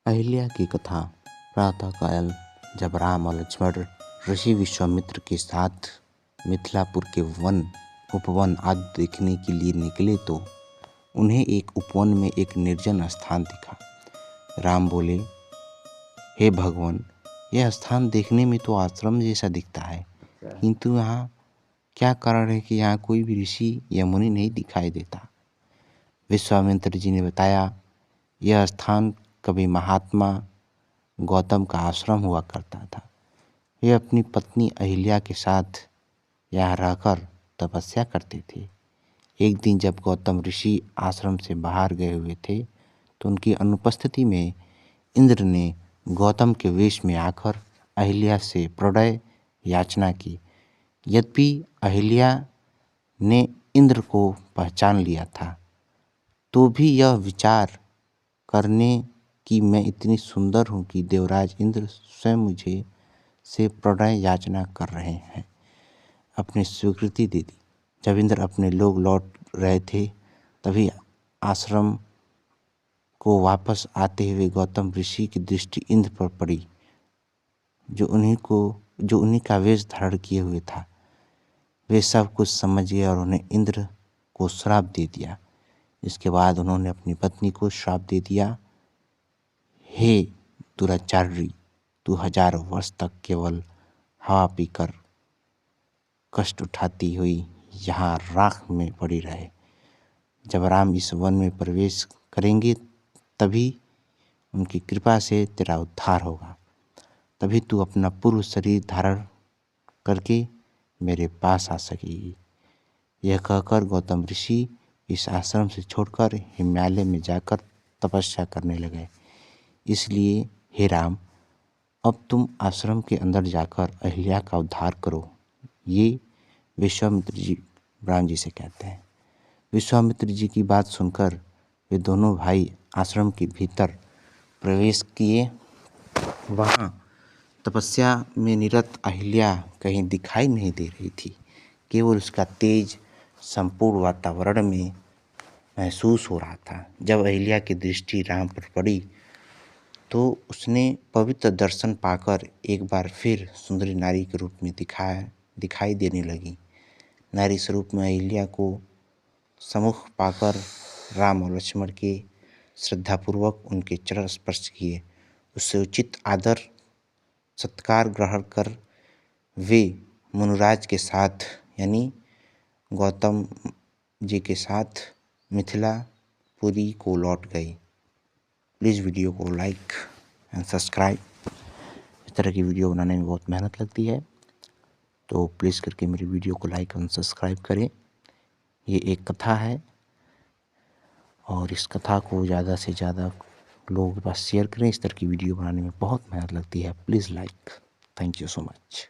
अहिल्या की कथा। प्रातःकाल जब राम और लक्ष्मण ऋषि विश्वामित्र के साथ मिथिलापुर के उपवन आदि देखने के लिए निकले तो उन्हें एक उपवन में एक निर्जन स्थान दिखा। राम बोले, हे भगवान, यह स्थान देखने में तो आश्रम जैसा दिखता है, किंतु यहाँ क्या कारण है कि यहाँ कोई भी ऋषि या मुनि नहीं दिखाई देता। विश्वामित्र जी ने बताया, यह स्थान कभी महात्मा गौतम का आश्रम हुआ करता था। वे अपनी पत्नी अहिल्या के साथ यहाँ रहकर तपस्या करते थे। एक दिन जब गौतम ऋषि आश्रम से बाहर गए हुए थे तो उनकी अनुपस्थिति में इंद्र ने गौतम के वेश में आकर अहिल्या से प्रणय याचना की। यद्यपि अहिल्या ने इंद्र को पहचान लिया था तो भी यह विचार करने कि मैं इतनी सुंदर हूँ कि देवराज इंद्र स्वयं मुझे से प्रणय याचना कर रहे हैं, अपनी स्वीकृति दे दी। जब इंद्र अपने लोग लौट रहे थे तभी आश्रम को वापस आते हुए गौतम ऋषि की दृष्टि इंद्र पर पड़ी, जो उन्हीं का वेश धारण किए हुए था। वे सब कुछ समझ गए और उन्हें इंद्र को श्राप दे दिया। इसके बाद उन्होंने अपनी पत्नी को श्राप दे दिया, हे दुराचारी, तू 1000 वर्ष तक केवल हवा पीकर कष्ट उठाती हुई यहाँ राख में पड़ी रहे। जब राम इस वन में प्रवेश करेंगे तभी उनकी कृपा से तेरा उद्धार होगा, तभी तू अपना पूर्व शरीर धारण करके मेरे पास आ सकेगी। यह कहकर गौतम ऋषि इस आश्रम से छोड़कर हिमालय में जाकर तपस्या करने लगे। इसलिए हे राम, अब तुम आश्रम के अंदर जाकर अहिल्या का उद्धार करो। ये विश्वामित्र जी राम जी से कहते हैं। विश्वामित्र जी की बात सुनकर वे दोनों भाई आश्रम के भीतर प्रवेश किए। वहाँ तपस्या में निरत अहिल्या कहीं दिखाई नहीं दे रही थी, केवल उसका तेज संपूर्ण वातावरण में महसूस हो रहा था। जब अहिल्या की दृष्टि राम पर पड़ी तो उसने पवित्र दर्शन पाकर एक बार फिर सुंदरी नारी के रूप में दिखाई देने लगी। नारी स्वरूप में अहिल्या को सम्मुख पाकर राम और लक्ष्मण के श्रद्धापूर्वक उनके चरण स्पर्श किए। उससे उचित आदर सत्कार ग्रहण कर वे मुनिराज के साथ यानी गौतम जी के साथ मिथिलापुरी को लौट गई। प्लीज़ वीडियो को लाइक एंड सब्सक्राइब। इस तरह की वीडियो बनाने में बहुत मेहनत लगती है, तो प्लीज़ करके मेरी वीडियो को लाइक एंड सब्सक्राइब करें। ये एक कथा है और इस कथा को ज़्यादा से ज़्यादा लोगों के पास शेयर करें। इस तरह की वीडियो बनाने में बहुत मेहनत लगती है। Please like. Thank you so much.